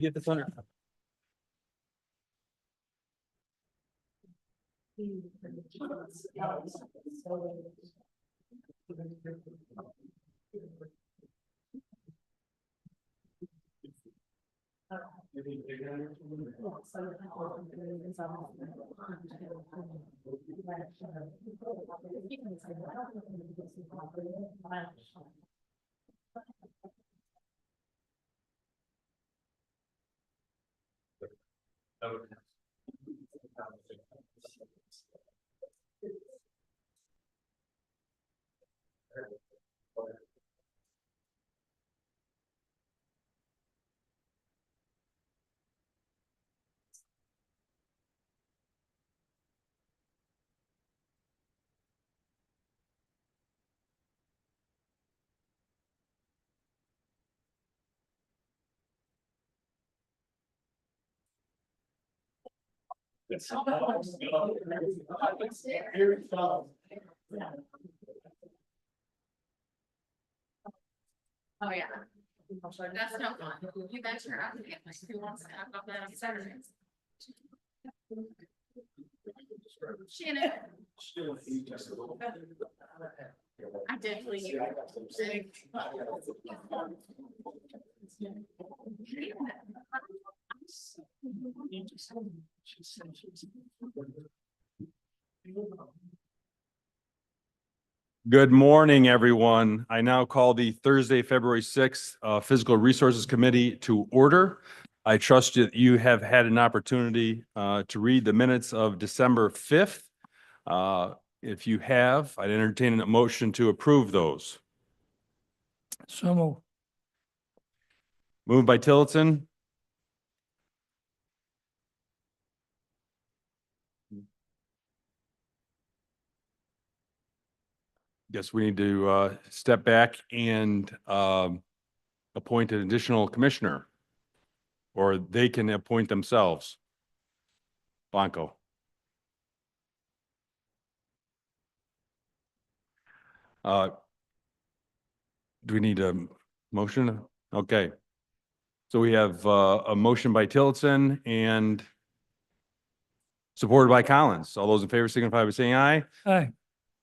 Get this under. Oh, yeah. That's no fun. You guys are out to get like who wants to talk about that on Saturday? Shannon. I did leave. Good morning, everyone. I now call the Thursday, February 6th Physical Resources Committee to order. I trust that you have had an opportunity to read the minutes of December 5th. If you have, I'd entertain a motion to approve those. So moved. Moved by Tillotson. Guess we need to step back and appoint an additional commissioner, or they can appoint themselves. Blanco. Do we need a motion? Okay. So we have a motion by Tillotson and supported by Collins. All those in favor signify by saying aye. Aye.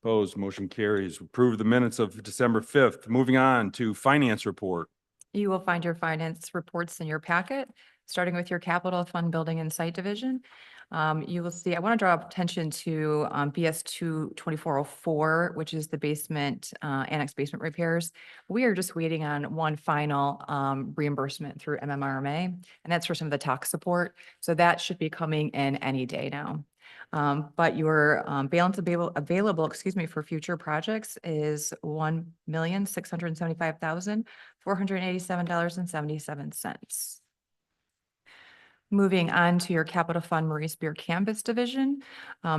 Opposed, motion carries. Approve the minutes of December 5th. Moving on to finance report. You will find your finance reports in your packet, starting with your capital fund building and site division. You will see, I want to draw attention to BS 2404, which is the basement, annex basement repairs. We are just waiting on one final reimbursement through MMRMA, and that's for some of the tax support. So that should be coming in any day now. But your balance available, excuse me, for future projects is $1,675,487.77. Moving on to your capital fund Maurice Beer Campus Division,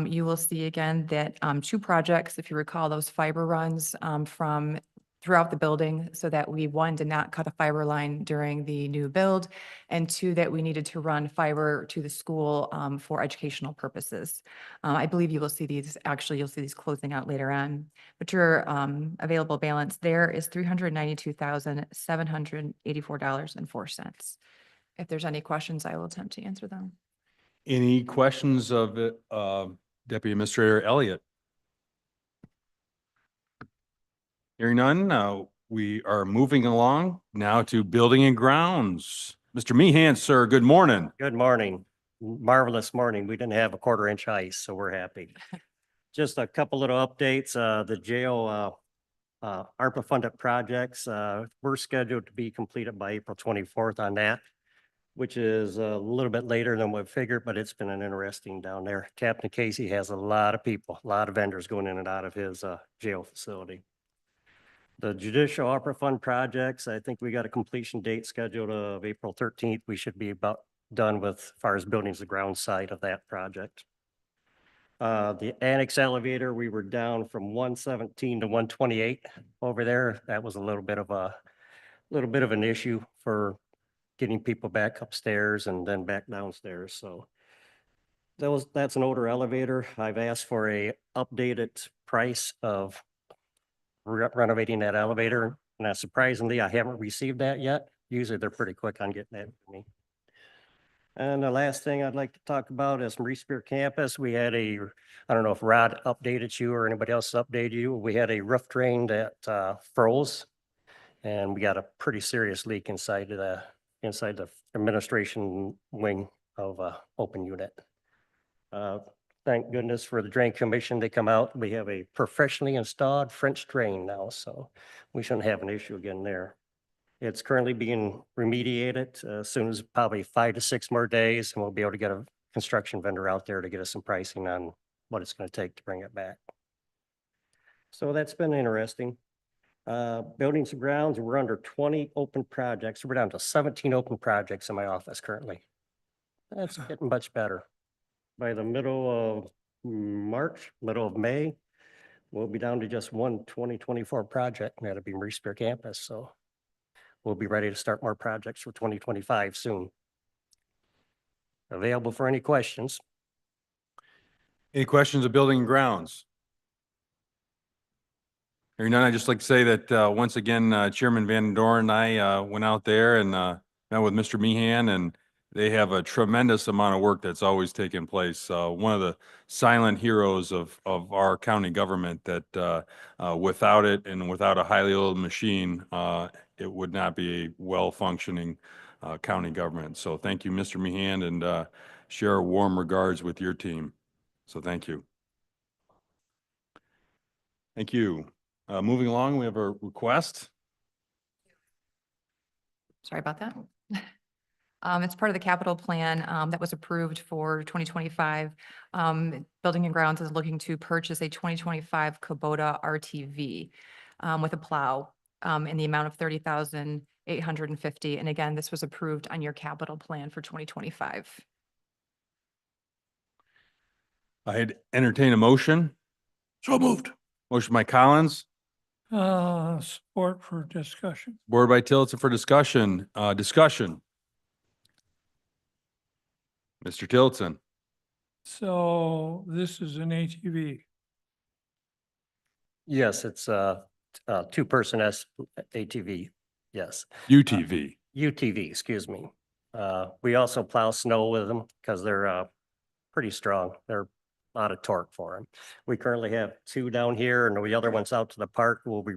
you will see again that two projects, if you recall, those fiber runs from throughout the building, so that we, one, did not cut a fiber line during the new build, and two, that we needed to run fiber to the school for educational purposes. I believe you will see these, actually, you'll see these closing out later on, but your available balance there is $392,784.04. If there's any questions, I will attempt to answer them. Any questions of Deputy Administrator Elliott? Hearing none, we are moving along now to building and grounds. Mr. Meehan, sir, good morning. Good morning. Marvelous morning. We didn't have a 1/4 inch ice, so we're happy. Just a couple little updates. The jail ARPA funded projects, we're scheduled to be completed by April 24th on that, which is a little bit later than we figured, but it's been an interesting down there. Captain Casey has a lot of people, a lot of vendors going in and out of his jail facility. The judicial ARPA fund projects, I think we got a completion date scheduled of April 13th. We should be about done with as far as buildings, the ground side of that project. The annex elevator, we were down from 117 to 128 over there. That was a little bit of an issue for getting people back upstairs and then back downstairs. So that's an older elevator. I've asked for a updated price of renovating that elevator. And surprisingly, I haven't received that yet. Usually they're pretty quick on getting that to me. And the last thing I'd like to talk about is Marie Spear campus. We had I don't know if Rod updated you or anybody else updated you. We had a roof drain that froze. And we got a pretty serious leak inside the administration wing of open unit. Thank goodness for the drain commission. They come out. We have a professionally installed French drain now, so we shouldn't have an issue again there. It's currently being remediated as soon as probably 5 to 6 more days, and we'll be able to get a construction vendor out there to get us some pricing on what it's going to take to bring it back. So that's been interesting. Buildings and grounds, we're under 20 open projects. We're down to 17 open projects in my office currently. That's getting much better. By the middle of March, middle of May, we'll be down to just one 2024 project, and that'll be Marie Spear campus. So we'll be ready to start more projects for 2025 soon. Available for any questions. Any questions of building and grounds? Hearing none, I'd just like to say that once again, Chairman Van Doren and I went out there and met with Mr. Meehan, and they have a tremendous amount of work that's always taken place. One of the silent heroes of our county government that without it and without a highly oiled machine, it would not be a well-functioning county government. So thank you, Mr. Meehan, and share our warm regards with your team. So thank you. Thank you. Moving along, we have a request. Sorry about that. It's part of the capital plan that was approved for 2025. Building and Grounds is looking to purchase a 2025 Kubota RTV with a plow in the amount of $30,850. And again, this was approved on your capital plan for 2025. I'd entertain a motion. So moved. Motion by Collins, Support for discussion. board by Tillotson for discussion. Discussion. Mr. Tillotson, So this is an ATV. Yes, it's a two-person ATV. Yes. UTV. UTV, excuse me. We also plow snow with them because they're pretty strong. They're a lot of torque for them. We currently have 2 down here, and the other one's out to the park. We'll be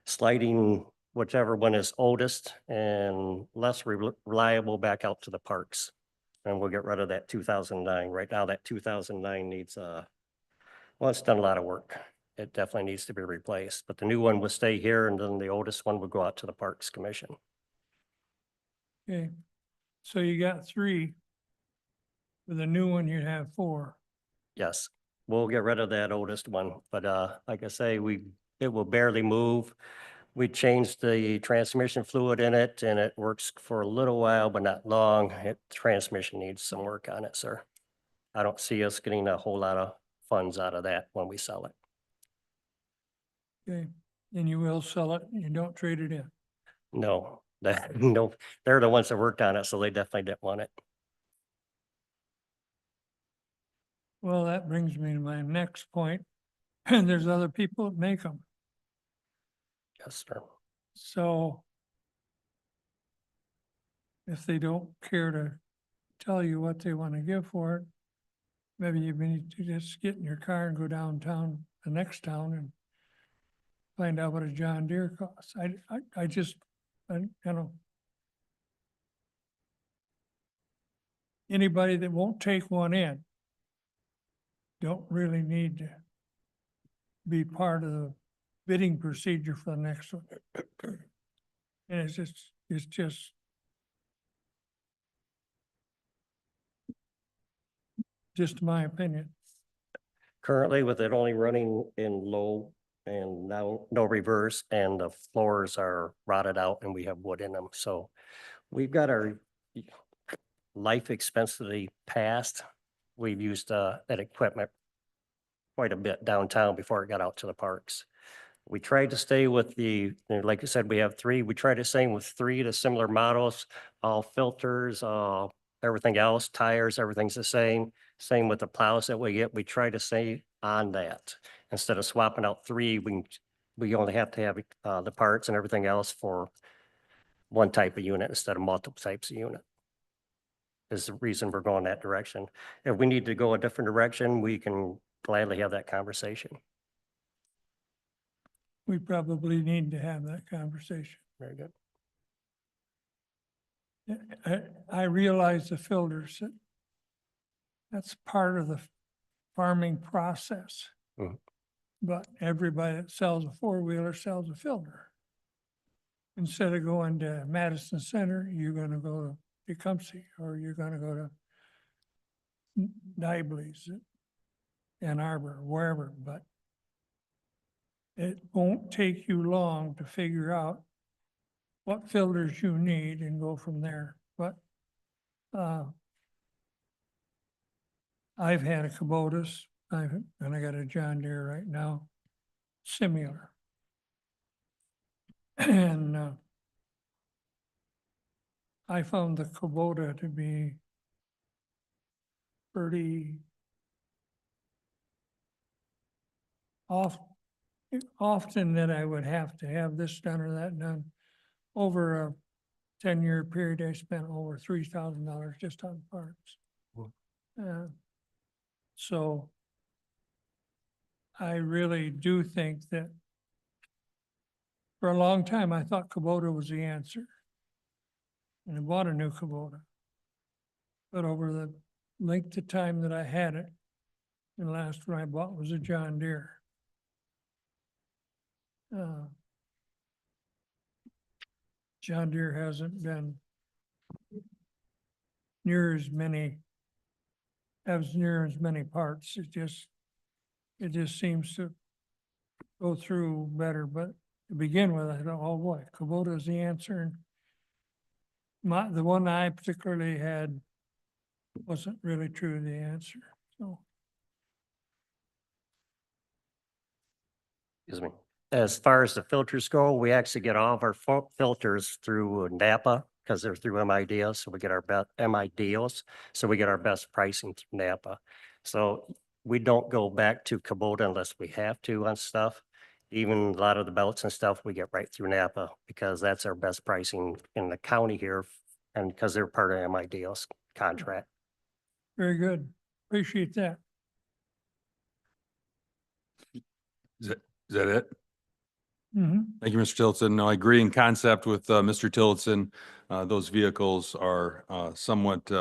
sliding whichever one is oldest and less reliable back out to the parks. And we'll get rid of that 2009. Right now, that 2009 needs well, it's done a lot of work. It definitely needs to be replaced, but the new one will stay here, and then the oldest one will go out to the Parks Commission. Okay. So you got 3. With a new one, you'd have 4. Yes, we'll get rid of that oldest one, but like I say, it will barely move. We changed the transmission fluid in it, and it works for a little while, but not long. Transmission needs some work on it, sir. I don't see us getting a whole lot of funds out of that when we sell it. Okay. And you will sell it. You don't trade it in. No, no, they're the ones that worked on it, so they definitely didn't want it. Well, that brings me to my next point. And there's other people that make them. Yes, sir. So if they don't care to tell you what they want to give for it, maybe you need to just get in your car and go downtown, the next town, and find out what a John Deere costs. I just, you know, anybody that won't take one in don't really need to be part of the bidding procedure for the next one. And it's just my opinion. Currently, with it only running in low and now no reverse, and the floors are rotted out and we have wood in them. So we've got our life expectancy passed. We've used that equipment quite a bit downtown before it got out to the parks. We tried to stay with like I said, we have 3. We tried to stay with 3 of the similar models, all filters, everything else, tires, everything's the same. Same with the plows that we get. We try to stay on that. Instead of swapping out 3, we only have to have the parts and everything else for one type of unit instead of multiple types of unit. is the reason we're going that direction. If we need to go a different direction, we can gladly have that conversation. We probably need to have that conversation. Very good. I realize the filters, that's part of the farming process. Mhm. But everybody that sells a four-wheeler sells a filter. Instead of going to Madison Center, you're gonna go to Tecumseh, or you're gonna go to Nibley's, Ann Arbor, wherever, but it won't take you long to figure out what filters you need and go from there. But I've had a Kubotas, and I got a John Deere right now, similar. And I found the Kubota to be pretty often that I would have to have this done or that done. Over a 10-year period, I spent over $3,000 just on parts. So I really do think that for a long time, I thought Kubota was the answer. And I bought a new Kubota. But over the length of time that I had it, the last one I bought was a John Deere. John Deere hasn't been near as many, has near as many parts. It just seems to go through better. But to begin with, I thought, oh boy, Kubota is the answer. And the one I particularly had wasn't really true the answer, so. Excuse me. As far as the filters go, we actually get all of our filters through Napa because they're through MIDs. So we get our best MIDs. So we get our best pricing through Napa. So we don't go back to Kubota unless we have to on stuff. Even a lot of the belts and stuff we get right through Napa because that's our best pricing in the county here. And because they're part of MIDs contract. Very good. Appreciate that. Is that it? Mhm. Thank you, Mr. Tillotson. No, I agree in concept with Mr. Tillotson. Those vehicles are somewhat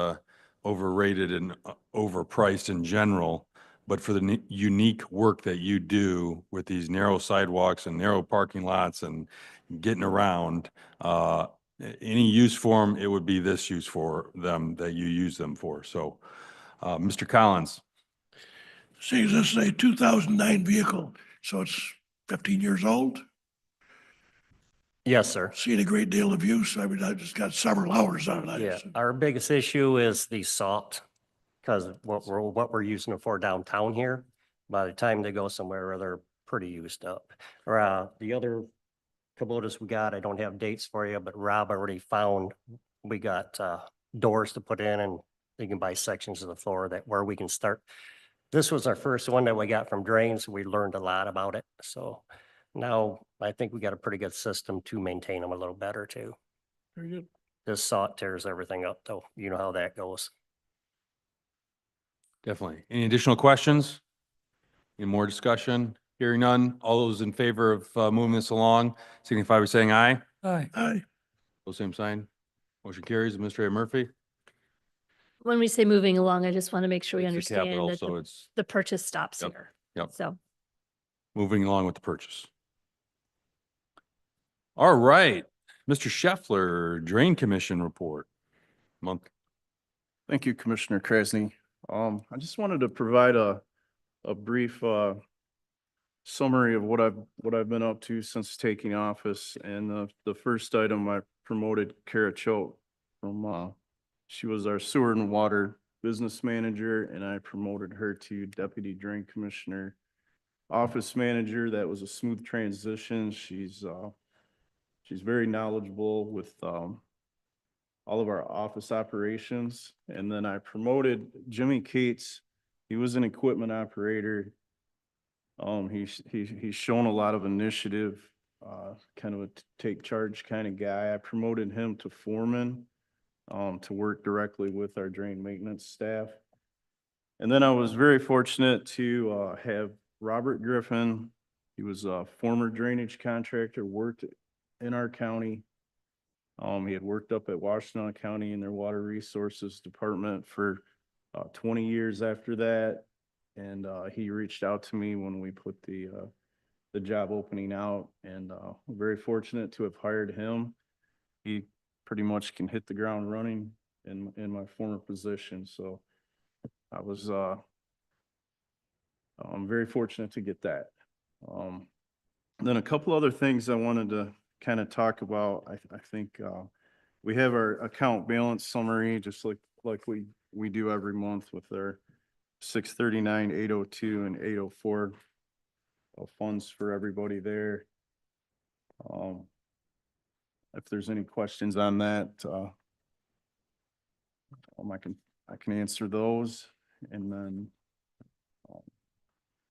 overrated and overpriced in general. But for the unique work that you do with these narrow sidewalks and narrow parking lots and getting around, any use for them, it would be this use for them that you use them for. So, Mr. Collins. See, this is a 2009 vehicle, so it's 15 years old. Yes, sir. Seen a great deal of use. I mean, I just got several hours on it. Yeah, our biggest issue is the salt, because what we're using it for downtown here, by the time they go somewhere, they're pretty used up. Or the other Kubotas we got, I don't have dates for you, but Rob already found, we got doors to put in and you can buy sections of the floor that where we can start. This was our first one that we got from drains. We learned a lot about it. So now I think we got a pretty good system to maintain them a little better too. Very good. This salt tears everything up though. You know how that goes. Definitely. Any additional questions? Any more discussion? Hearing none. All those in favor of moving this along, signify by saying aye. Aye. Aye. Pose same sign. Motion carries. Administrator Murphy. When we say moving along, I just want to make sure we It's the understand capital, that so it's the purchase stops Yep, here. yep. So moving along with the purchase. All right, Mr. Scheffler, Drain Commission report. Month. Thank you, Commissioner Krasny. I just wanted to provide a brief summary of what I've been up to since taking office. And the first item, I promoted Kara Choate from she was our sewer and water business manager, and I promoted her to deputy drain commissioner, office manager. That was a smooth transition. She's very knowledgeable with all of our office operations. And then I promoted Jimmy Cates. He was an equipment operator. He's shown a lot of initiative, kind of a take charge kind of guy. I promoted him to foreman. to work directly with our drain maintenance staff. And then I was very fortunate to have Robert Griffin. He was a former drainage contractor, worked in our county. He had worked up at Washtenaw County in their Water Resources Department for 20 years after that. And he reached out to me when we put the job opening out, and we're very fortunate to have hired him. He pretty much can hit the ground running in my former position, so I was I'm very fortunate to get that. Then a couple other things I wanted to kind of talk about. I think we have our account balance summary, just like we do every month with our 639, 802, and 804 funds for everybody there. If there's any questions on that, I can answer those. And then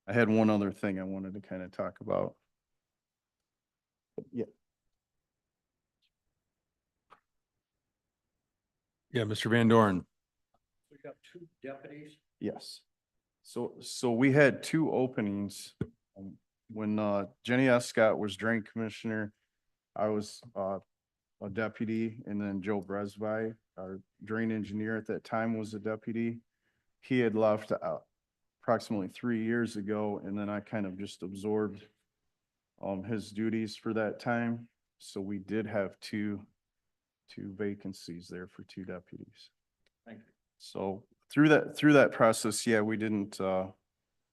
I had one other thing I wanted to kind of talk about. Yeah. Yeah, Mr. Van Dorn. We got 2 deputies. Yes. So we had 2 openings. When Jenny Escott was drain commissioner, I was a deputy, and then Joe Bresby, our drain engineer at that time, was a deputy. He had left approximately 3 years ago, and then I kind of just absorbed his duties for that time. So we did have two vacancies there for 2 deputies. Thank you. So through that process, yeah, we didn't,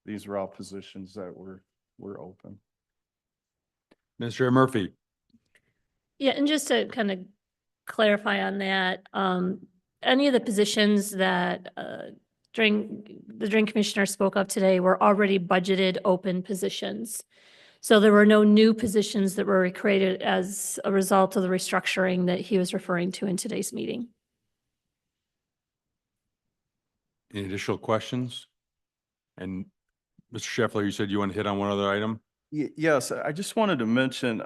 these were all positions that were open. Mr. Murphy. Yeah, and just to kind of clarify on that, any of the positions that during the drain commissioner spoke of today were already budgeted open positions. So there were no new positions that were created as a result of the restructuring that he was referring to in today's meeting. Any additional questions? And Mr. Scheffler, you said you want to hit on one other item? Yes, I just wanted to mention,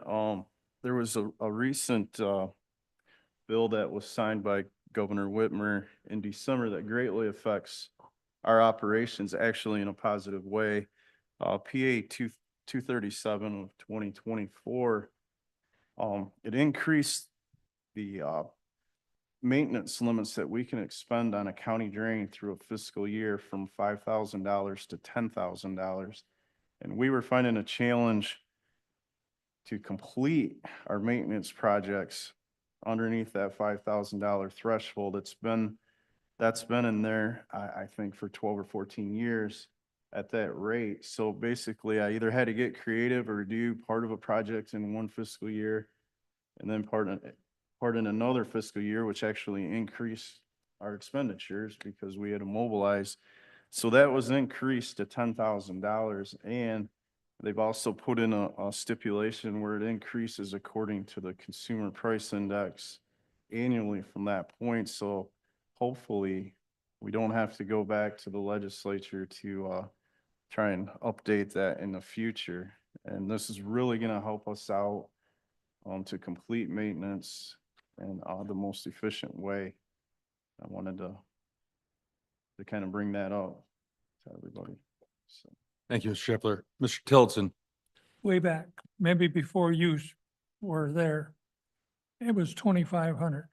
there was a recent bill that was signed by Governor Whitmer in December that greatly affects our operations, actually in a positive way. PA 237 of 2024, it increased the maintenance limits that we can expend on a county drain through a fiscal year from $5,000 to $10,000. And we were finding a challenge to complete our maintenance projects underneath that $5,000 threshold. That's been in there, I think, for 12 or 14 years at that rate. So basically, I either had to get creative or do part of a project in one fiscal year and then part in another fiscal year, which actually increased our expenditures because we had to mobilize. So that was increased to $10,000, and they've also put in a stipulation where it increases according to the consumer price index annually from that point. So hopefully we don't have to go back to the legislature to try and update that in the future. And this is really going to help us out to complete maintenance in the most efficient way. I wanted to kind of bring that up to everybody. So. Thank you, Mr. Scheffler. Mr. Tillotson. Way back, maybe before you were there, it was 2,500.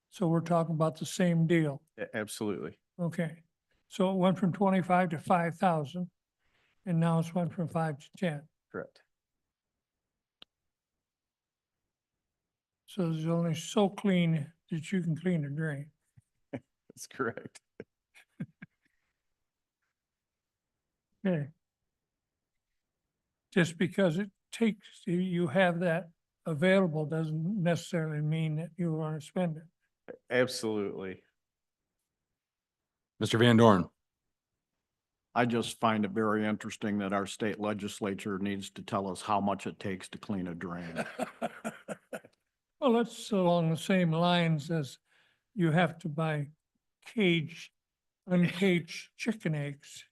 So we're talking about the same deal. Absolutely. Okay. So it went from 25 to 5,000, and now it's went from 5 to 10. Correct. So it's only so clean that you can clean a drain. That's correct. Okay. Just because it takes, you have that available doesn't necessarily mean that you want to spend it. Absolutely. Mr. Van Dorn. I just find it very interesting that our state legislature needs to tell us how much it takes to clean a drain. Well, that's along the same lines as you have to buy uncaged chicken eggs.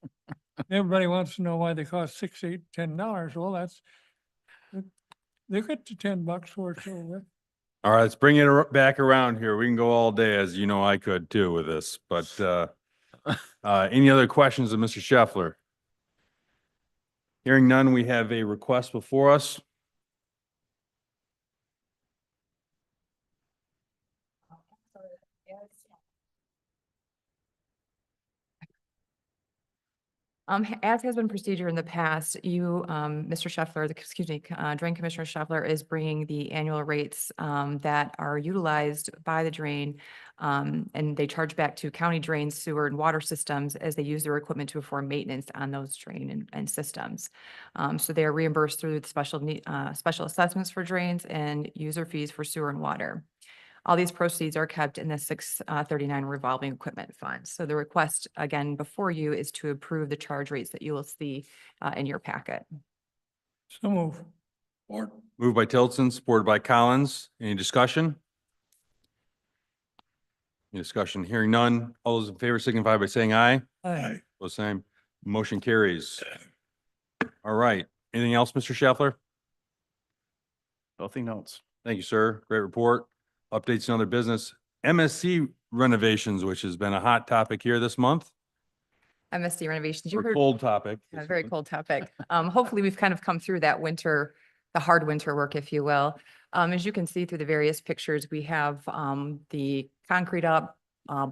Everybody wants to know why they cost $6, $8, $10. Well, they get to $10 for it, so All right, let's bring it back around here. We can go all day, as you know I could too with this, but any other questions of Mr. Scheffler? Hearing none, we have a request before us. As has been procedure in the past, you, Mr. Scheffler, Drain Commissioner Scheffler is bringing the annual rates, that are utilized by the drain. And they charge back to county drains, sewer and water systems as they use their equipment to perform maintenance on those drain and systems. So they are reimbursed through the special assessments for drains and user fees for sewer and water. All these proceeds are kept in the 639 revolving equipment fund. So the request again before you is to approve the charge rates that you will see in your packet. So move. Or Moved by Tillotson, supported by Collins. Any discussion? Any discussion? Hearing none. All those in favor signify by saying aye. Aye. The same. Motion carries. All right. Anything else, Mr. Scheffler? Nothing else. Thank you, sir. Great report. Updates and other business. MSC renovations, which has been a hot topic here this month, MSD renovations. You or heard cold topic. a very cold topic. Hopefully we've kind of come through that winter, the hard winter work, if you will. As you can see through the various pictures, we have the concrete up,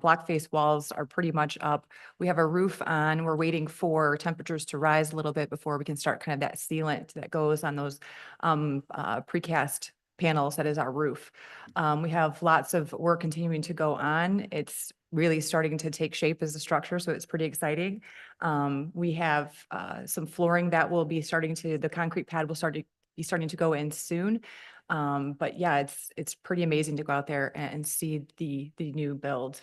block face walls are pretty much up. We have a roof on. We're waiting for temperatures to rise a little bit before we can start kind of that sealant that goes on those precast panels. That is our roof. We have lots of work continuing to go on. It's really starting to take shape as a structure, so it's pretty exciting. We have some flooring that will be the concrete pad will be starting to go in soon. But yeah, it's pretty amazing to go out there and see the new build.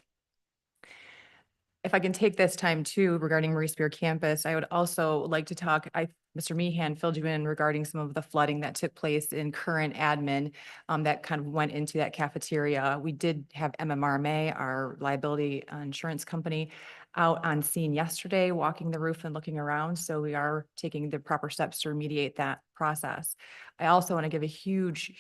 If I can take this time too regarding Marie Spear campus, I would also like to talk, Mr. Meehan filled you in regarding some of the flooding that took place in current admin that kind of went into that cafeteria. We did have MMRMA, our liability insurance company, out on scene yesterday, walking the roof and looking around. So we are taking the proper steps to remediate that process. I also want to give a huge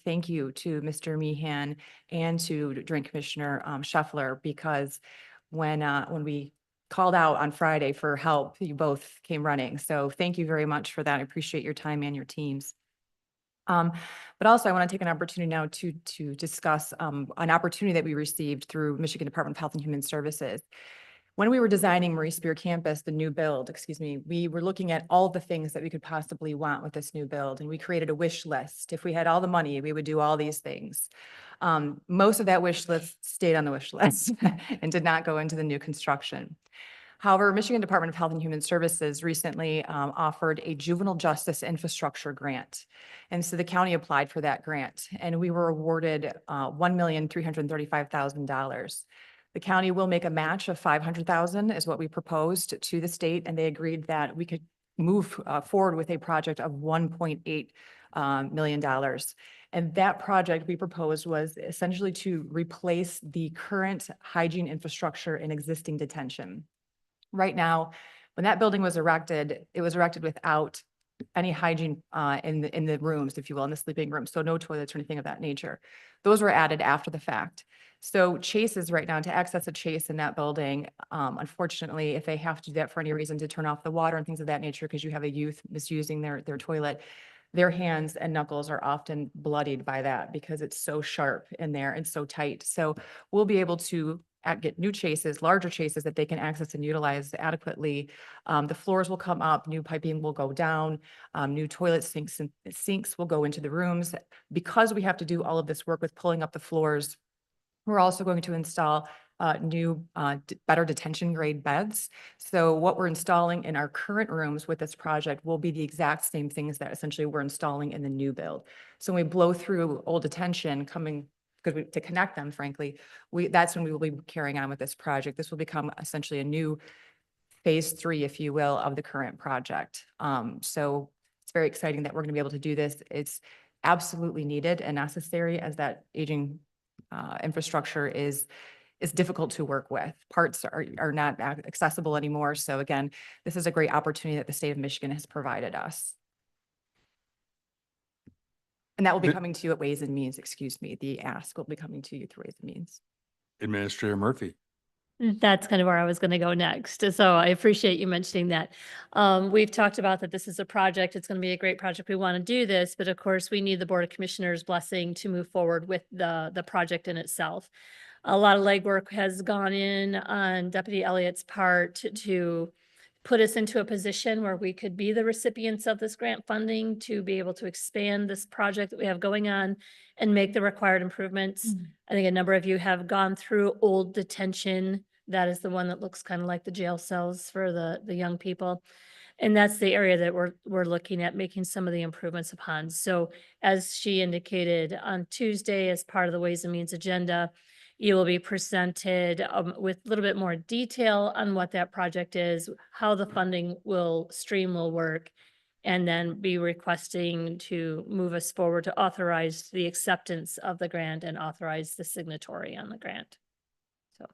thank you to Mr. Meehan and to Drain Commissioner Scheffler, because when we called out on Friday for help, you both came running. So thank you very much for that. I appreciate your time and your teams. But also I want to take an opportunity now to discuss an opportunity that we received through Michigan Department of Health and Human Services. When we were designing Marie Spear campus, the new build, we were looking at all the things that we could possibly want with this new build, and we created a wish list. If we had all the money, we would do all these things. Most of that wish list stayed on the wish list and did not go into the new construction. However, Michigan Department of Health and Human Services recently offered a juvenile justice infrastructure grant. And so the county applied for that grant, and we were awarded $1,335,000. The county will make a match of $500,000 is what we proposed to the state, and they agreed that we could move forward with a project of $1.8 million. And that project we proposed was essentially to replace the current hygiene infrastructure in existing detention. Right now, when that building was erected, it was erected without any hygiene in the rooms, if you will, in the sleeping rooms. So no toilets or anything of that nature. Those were added after the fact. So chases right now, to access a chase in that building, unfortunately, if they have to do that for any reason to turn off the water and things of that nature, because you have a youth misusing their toilet, their hands and knuckles are often bloodied by that because it's so sharp in there and so tight. So we'll be able to get new chases, larger chases that they can access and utilize adequately. The floors will come up, new piping will go down, new toilet sinks will go into the rooms. Because we have to do all of this work with pulling up the floors, we're also going to install new, better detention grade beds. So what we're installing in our current rooms with this project will be the exact same things that essentially we're installing in the new build. So when we blow through old detention to connect them, frankly, that's when we will be carrying on with this project. This will become essentially a new phase 3, if you will, of the current project. So it's very exciting that we're going to be able to do this. It's absolutely needed and necessary, as that aging infrastructure is difficult to work with. Parts are not accessible anymore. So again, this is a great opportunity that the state of Michigan has provided us. And that will be Mi- coming to you at Ways and Means, excuse me. The ask will be coming to you through Ways and Means. Administrator Murphy. That's kind of where I was going to go next. So I appreciate you mentioning that. We've talked about that this is a project. It's going to be a great project. We want to do this, but of course we need the Board of Commissioners' blessing to move forward with the project in itself. A lot of legwork has gone in on Deputy Elliott's part to put us into a position where we could be the recipients of this grant funding to be able to expand this project that we have going on and make the required improvements. I think a number of you have gone through old detention. That is the one that looks kind of like the jail cells for the young people. And that's the area that we're looking at making some of the improvements upon. So as she indicated on Tuesday, as part of the Ways and Means agenda, you will be presented with a little bit more detail on what that project is, how the funding stream will work, and then be requesting to move us forward to authorize the acceptance of the grant and authorize the signatory on the grant. So.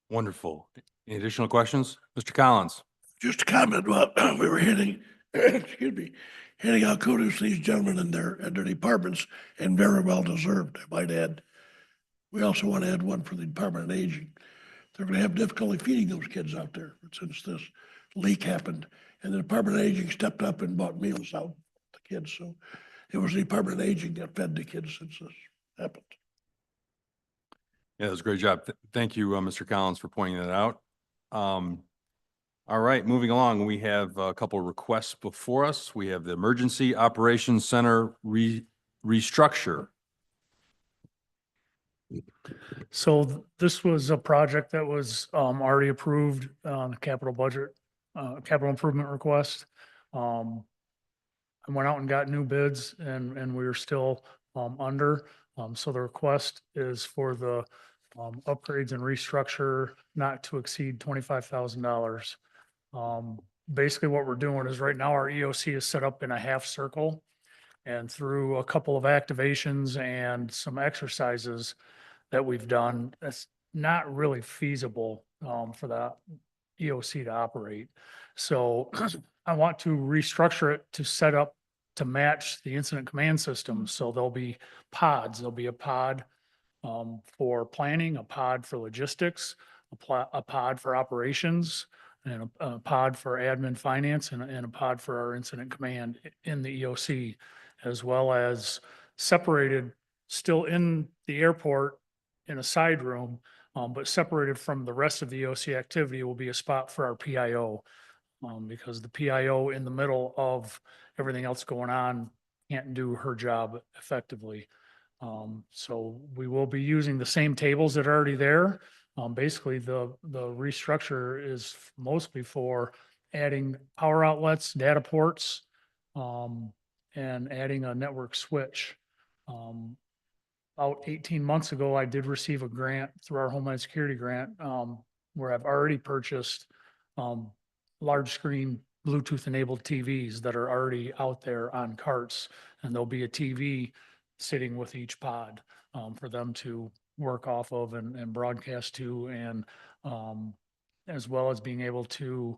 Wonderful. Any additional questions? Mr. Collins? Just a comment, well, we were handing, excuse me, handing out kudos to these gentlemen in their departments, and very well deserved, I might add. We also want to add one for the Department of Aging. They're going to have difficulty feeding those kids out there since this leak happened. And the Department of Aging stepped up and bought meals out to the kids. So it was the Department of Aging that fed the kids since this happened. Yeah, that was a great job. Thank you, Mr. Collins, for pointing that out. All right, moving along, we have a couple of requests before us. We have the Emergency Operations Center restructure. So this was a project that was already approved on the capital budget, capital improvement request. I went out and got new bids and we were still under. So the request is for the upgrades and restructure not to exceed $25,000. Basically what we're doing is right now our EOC is set up in a half circle, and through a couple of activations and some exercises that we've done, that's not really feasible for the EOC to operate. So I want to restructure it to set up to match the incident command system. So there'll be pods. There'll be a pod for planning, a pod for logistics, a pod for operations, and a pod for admin finance, and a pod for our incident command in the EOC, as well as separated still in the airport in a side room, but separated from the rest of the EOC activity will be a spot for our PIO. Because the PIO in the middle of everything else going on can't do her job effectively. So we will be using the same tables that are already there. Basically, the restructure is mostly for adding power outlets, data ports, and adding a network switch. About 18 months ago, I did receive a grant through our Homeland Security grant, where I've already purchased large screen Bluetooth enabled TVs that are already out there on carts, and there'll be a TV sitting with each pod for them to work off of and broadcast to, and as well as being able to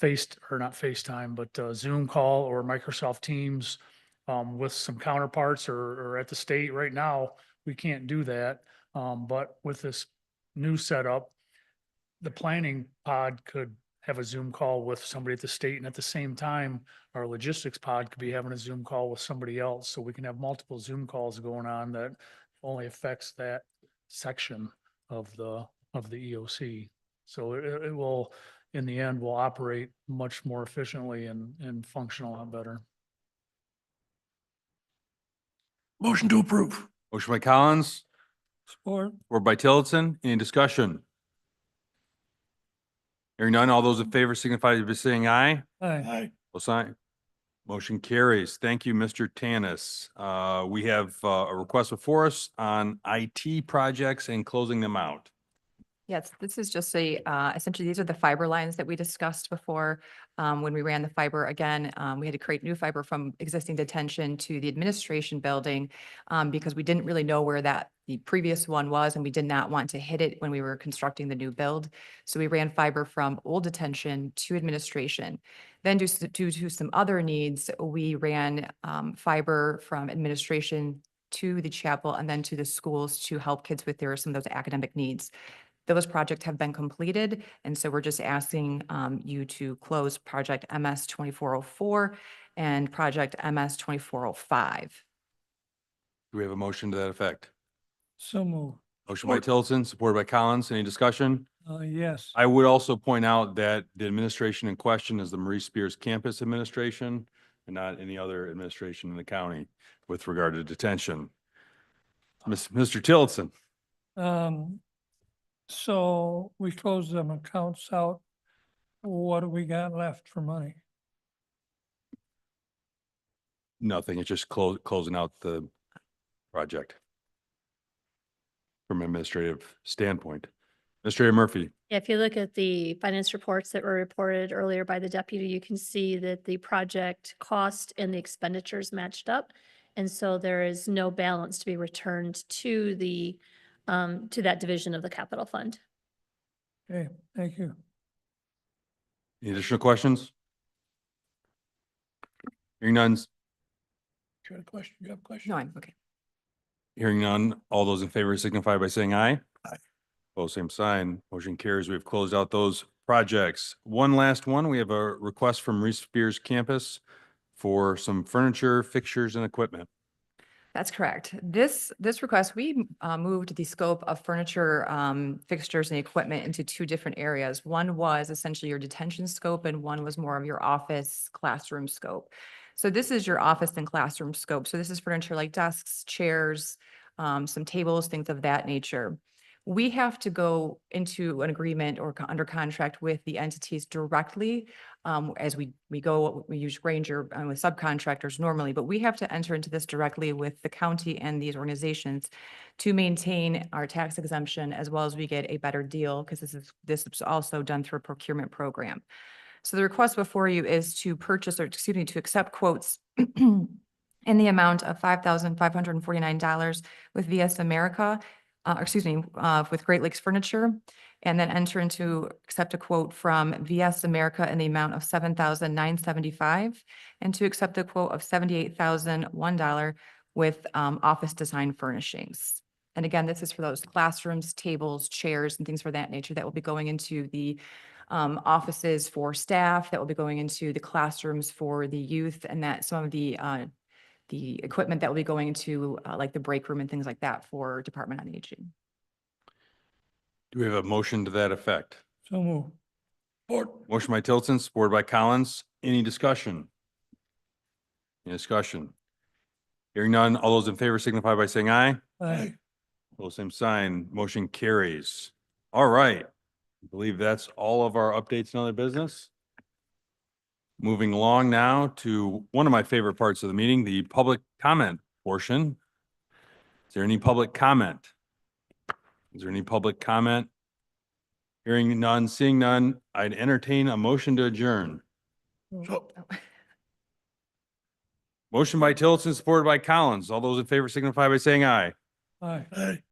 not FaceTime, but Zoom call or Microsoft Teams with some counterparts or at the state right now, we can't do that. But with this new setup, the planning pod could have a Zoom call with somebody at the state, and at the same time, our logistics pod could be having a Zoom call with somebody else. So we can have multiple Zoom calls going on that only affects that section of the EOC. So it will, in the end, will operate much more efficiently and function a lot better. Motion to approve. Motion by Collins, Support. or by Tillotson. Any discussion? Hearing none, all those in favor signify by saying aye. Aye. Aye. Both sign. Motion carries. Thank you, Mr. Tanis. We have a request before us on IT projects and closing them out. Yes, this is just essentially, these are the fiber lines that we discussed before. When we ran the fiber again, we had to create new fiber from existing detention to the administration building because we didn't really know where the previous one was, and we did not want to hit it when we were constructing the new build. So we ran fiber from old detention to administration. Then due to some other needs, we ran fiber from administration to the chapel and then to the schools to help kids with some of those academic needs. Those projects have been completed, and so we're just asking you to close project MS 2404 and project MS 2405. Do we have a motion to that effect? So move. Motion by Tillotson, supported by Collins. Any discussion? Yes. I would also point out that the administration in question is the Maurice Spears Campus Administration and not any other administration in the county with regard to detention. Mr. Tillotson. So we closed them accounts out. What do we got left for money? Nothing. It's just closing out the project from an administrative standpoint. Administrator Murphy. Yeah, if you look at the finance reports that were reported earlier by the deputy, you can see that the project cost and the expenditures matched up. And so there is no balance to be returned to to that division of the capital fund. Okay, thank you. Any additional questions? Hearing none, You have a question? You have a question? No, I'm okay. hearing none, all those in favor signify by saying aye. Aye. Both same sign, motion carries. We've closed out those projects. One last one, we have a request from Reese Spears Campus for some furniture, fixtures and equipment. That's correct. This request, we moved the scope of furniture, fixtures and equipment into two different areas. One was essentially your detention scope and one was more of your office classroom scope. So this is your office and classroom scope. So this is furniture like desks, chairs, some tables, things of that nature. We have to go into an agreement or under contract with the entities directly as we use Ranger with subcontractors normally, but we have to enter into this directly with the county and these organizations to maintain our tax exemption as well as we get a better deal because this is also done through a procurement program. So the request before you is to to accept quotes in the amount of $5,549 with VS America, with Great Lakes Furniture, and then accept a quote from VS America in the amount of $7,975, and to accept a quote of $78,001 with office design furnishings. And again, this is for those classrooms, tables, chairs, and things for that nature that will be going into the offices for staff, that will be going into the classrooms for the youth, and that some of the equipment that will be going into like the break room and things like that for Department on Aging. Do we have a motion to that effect? So move. Support. Motion by Tillotson, supported by Collins. Any discussion? Any discussion? Hearing none, all those in favor signify by saying aye. Aye. Both same sign, motion carries. All right. I believe that's all of our updates and other business. Moving along now to one of my favorite parts of the meeting, the public comment portion. Is there any public comment? Is there any public comment? Hearing none, seeing none, I'd entertain a motion to adjourn. So, Motion by Tillotson, supported by Collins. All those in favor signify by saying aye. Aye. aye.